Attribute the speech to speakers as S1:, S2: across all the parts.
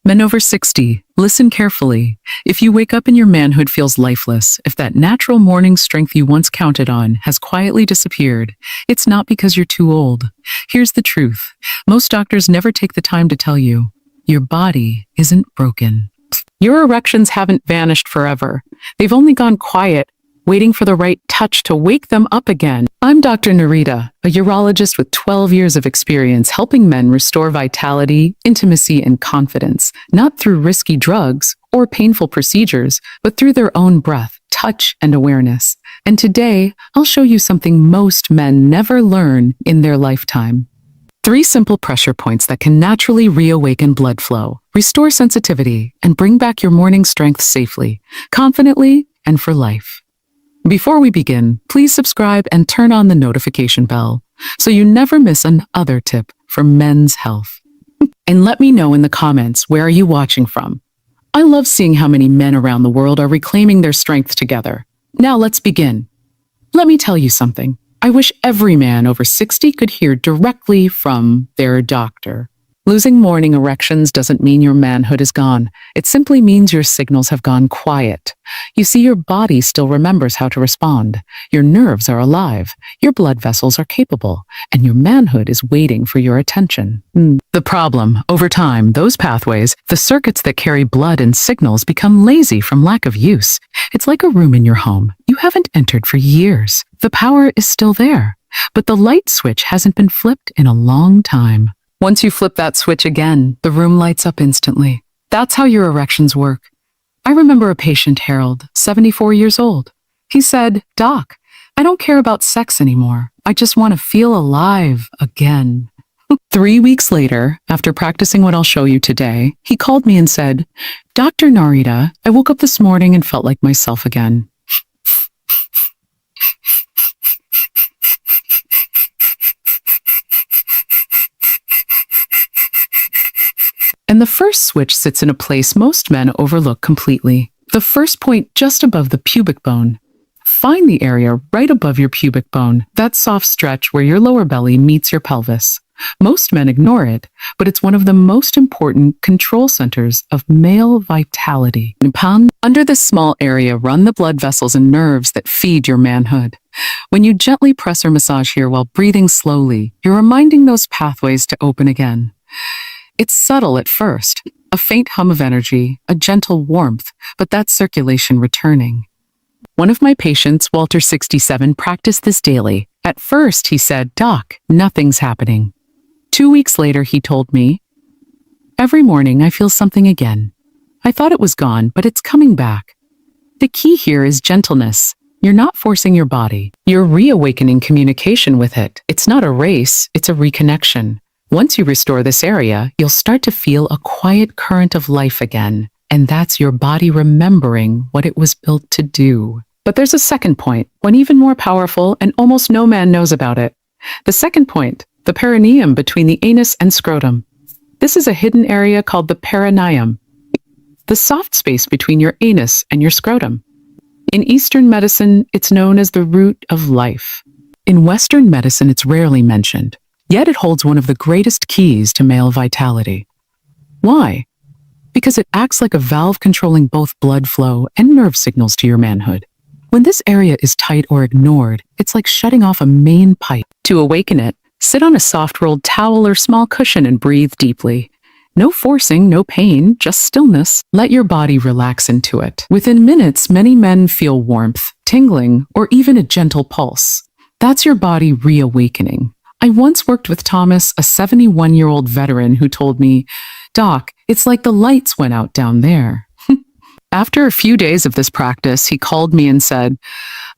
S1: Men over 60, listen carefully. If you wake up and your manhood feels lifeless, if that natural morning strength you once counted on has quietly disappeared, it's not because you're too old. Here's the truth. Most doctors never take the time to tell you, your body isn't broken. Your erections haven't vanished forever. They've only gone quiet, waiting for the right touch to wake them up again. I'm Dr. Narita, a urologist with 12 years of experience helping men restore vitality, intimacy, and confidence, not through risky drugs or painful procedures, but through their own breath, touch, and awareness. And today, I'll show you something most men never learn in their lifetime. 3 simple pressure points that can naturally reawaken blood flow, restore sensitivity, and bring back your morning strength safely, confidently, and for life. Before we begin, please subscribe and turn on the notification bell so you never miss another tip for men's health. And let me know in the comments, where are you watching from? I love seeing how many men around the world are reclaiming their strength together. Now let's begin. Let me tell you something. I wish every man over 60 could hear directly from their doctor. Losing morning erections doesn't mean your manhood is gone. It simply means your signals have gone quiet. You see, your body still remembers how to respond. Your nerves are alive. Your blood vessels are capable. And your manhood is waiting for your attention. The problem, over time, those pathways, the circuits that carry blood and signals, become lazy from lack of use. It's like a room in your home you haven't entered for years. The power is still there, but the light switch hasn't been flipped in a long time. Once you flip that switch again, the room lights up instantly. That's how your erections work. I remember a patient, Harold, 74 years old. He said, "Doc, I don't care about sex anymore. I just want to feel alive again." 3 weeks later, after practicing what I'll show you today, he called me and said, "Dr. Narita, I woke up this morning and felt like myself again." And the first switch sits in a place most men overlook completely. The first point just above the pubic bone. Find the area right above your pubic bone, that soft stretch where your lower belly meets your pelvis. Most men ignore it, but it's one of the most important control centers of male vitality. Under this small area run the blood vessels and nerves that feed your manhood. When you gently press or massage here while breathing slowly, you're reminding those pathways to open again. It's subtle at first, a faint hum of energy, a gentle warmth, but that's circulation returning. One of my patients, Walter 67, practiced this daily. At first, he said, "Doc, nothing's happening." 2 weeks later, he told me, "Every morning I feel something again. I thought it was gone, but it's coming back." The key here is gentleness. You're not forcing your body. You're reawakening communication with it. It's not a race, it's a reconnection. Once you restore this area, you'll start to feel a quiet current of life again, and that's your body remembering what it was built to do. But there's a second point, one even more powerful, and almost no man knows about it. The second point, the perineum between the anus and scrotum. This is a hidden area called the perineum, the soft space between your anus and your scrotum. In Eastern medicine, it's known as the root of life. In Western medicine, it's rarely mentioned. Yet it holds one of the greatest keys to male vitality. Why? Because it acts like a valve controlling both blood flow and nerve signals to your manhood. When this area is tight or ignored, it's like shutting off a main pipe. To awaken it, sit on a soft rolled towel or small cushion and breathe deeply. No forcing, no pain, just stillness. Let your body relax into it. Within minutes, many men feel warmth, tingling, or even a gentle pulse. That's your body reawakening. I once worked with Thomas, a 71-year-old veteran who told me, "Doc, it's like the lights went out down there." After a few days of this practice, he called me and said,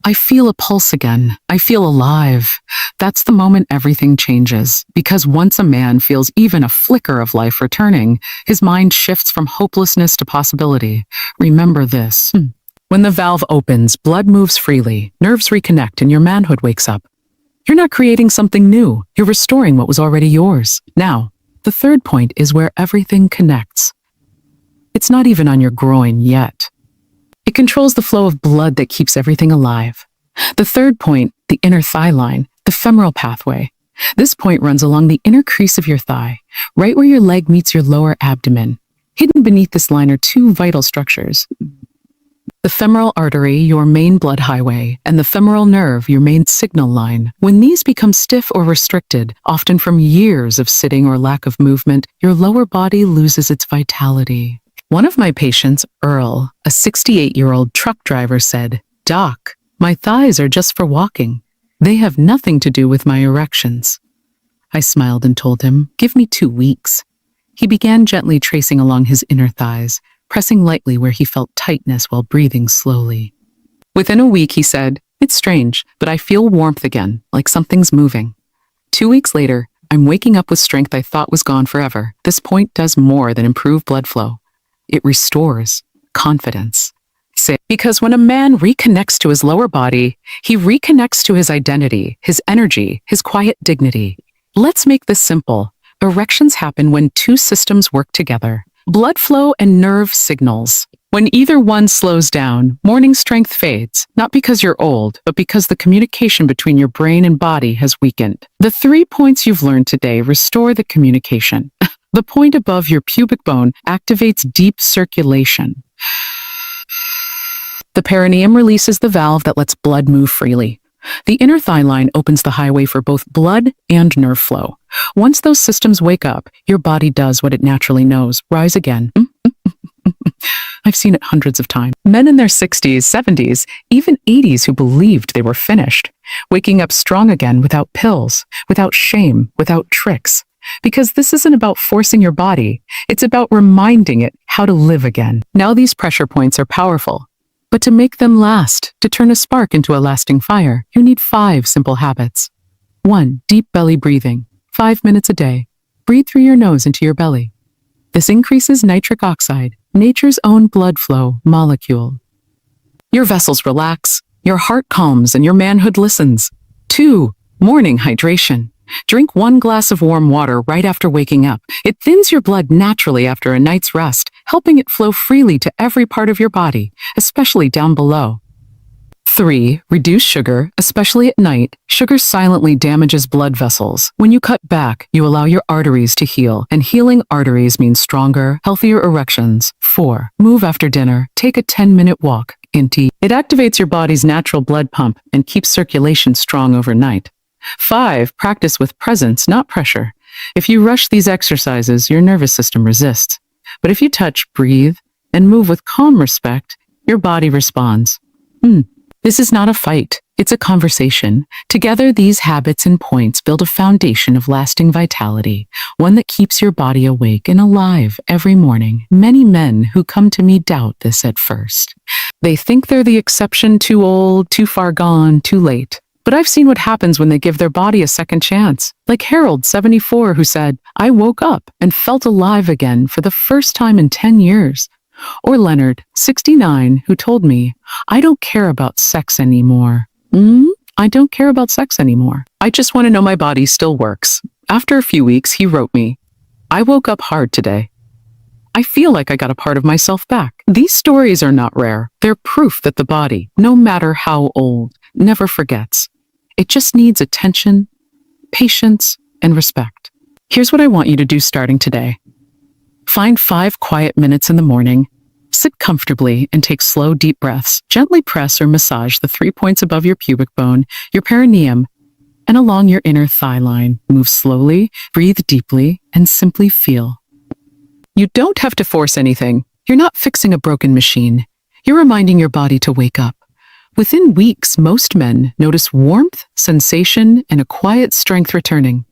S1: "I feel a pulse again. I feel alive." That's the moment everything changes, because once a man feels even a flicker of life returning, his mind shifts from hopelessness to possibility. Remember this. When the valve opens, blood moves freely, nerves reconnect, and your manhood wakes up. You're not creating something new. You're restoring what was already yours. Now, the third point is where everything connects. It's not even on your groin yet. It controls the flow of blood that keeps everything alive. The third point, the inner thigh line, the femoral pathway. This point runs along the inner crease of your thigh, right where your leg meets your lower abdomen. Hidden beneath this line are two vital structures. The femoral artery, your main blood highway, and the femoral nerve, your main signal line. When these become stiff or restricted, often from years of sitting or lack of movement, your lower body loses its vitality. One of my patients, Earl, a 68-year-old truck driver, said, "Doc, my thighs are just for walking. They have nothing to do with my erections." I smiled and told him, "Give me 2 weeks." He began gently tracing along his inner thighs, pressing lightly where he felt tightness while breathing slowly. Within a week, he said, "It's strange, but I feel warmth again, like something's moving." 2 weeks later, I'm waking up with strength I thought was gone forever. This point does more than improve blood flow. It restores confidence. Because when a man reconnects to his lower body, he reconnects to his identity, his energy, his quiet dignity. Let's make this simple. Erections happen when two systems work together. Blood flow and nerve signals. When either one slows down, morning strength fades, not because you're old, but because the communication between your brain and body has weakened. The 3 points you've learned today restore the communication. The point above your pubic bone activates deep circulation. The perineum releases the valve that lets blood move freely. The inner thigh line opens the highway for both blood and nerve flow. Once those systems wake up, your body does what it naturally knows: rise again. I've seen it hundreds of times. Men in their 60s, 70s, even 80s who believed they were finished, waking up strong again without pills, without shame, without tricks. Because this isn't about forcing your body, it's about reminding it how to live again. Now these pressure points are powerful. But to make them last, to turn a spark into a lasting fire, you need 5 simple habits. 1. Deep belly breathing. 5 minutes a day. Breathe through your nose into your belly. This increases nitric oxide, nature's own blood flow molecule. Your vessels relax, your heart calms, and your manhood listens. 2. Morning hydration. Drink 1 glass of warm water right after waking up. It thins your blood naturally after a night's rest, helping it flow freely to every part of your body, especially down below. 3. Reduce sugar, especially at night. Sugar silently damages blood vessels. When you cut back, you allow your arteries to heal, and healing arteries means stronger, healthier erections. 4. Move after dinner. Take a 10-minute walk. It activates your body's natural blood pump and keeps circulation strong overnight. 5. Practice with presence, not pressure. If you rush these exercises, your nervous system resists. But if you touch, breathe, and move with calm respect, your body responds. This is not a fight. It's a conversation. Together, these habits and points build a foundation of lasting vitality, one that keeps your body awake and alive every morning. Many men who come to me doubt this at first. They think they're the exception, too old, too far gone, too late. But I've seen what happens when they give their body a second chance. Like Harold, 74, who said, "I woke up and felt alive again for the first time in 10 years. Or Leonard, 69, who told me, "I don't care about sex anymore." I don't care about sex anymore. I just want to know my body still works. After a few weeks, he wrote me, "I woke up hard today. I feel like I got a part of myself back." These stories are not rare. They're proof that the body, no matter how old, never forgets. It just needs attention, patience, and respect. Here's what I want you to do starting today. Find 5 quiet minutes in the morning. Sit comfortably and take slow, deep breaths. Gently press or massage the 3 points above your pubic bone, your perineum, and along your inner thigh line. Move slowly, breathe deeply, and simply feel. You don't have to force anything. You're not fixing a broken machine. You're reminding your body to wake up. Within weeks, most men notice warmth, sensation, and a quiet strength returning.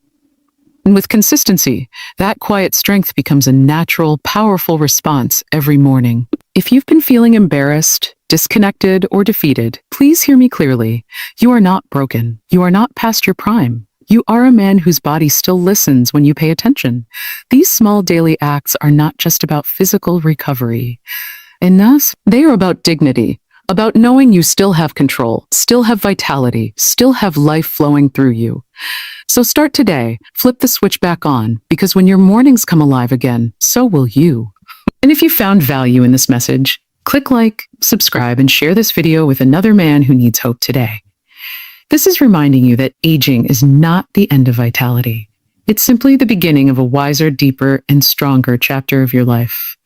S1: And with consistency, that quiet strength becomes a natural, powerful response every morning. If you've been feeling embarrassed, disconnected, or defeated, please hear me clearly. You are not broken. You are not past your prime. You are a man whose body still listens when you pay attention. These small daily acts are not just about physical recovery. They are about dignity. About knowing you still have control, still have vitality, still have life flowing through you. So start today, flip the switch back on, because when your mornings come alive again, so will you. And if you found value in this message, click like, subscribe, and share this video with another man who needs hope today. This is reminding you that aging is not the end of vitality. It's simply the beginning of a wiser, deeper, and stronger chapter of your life.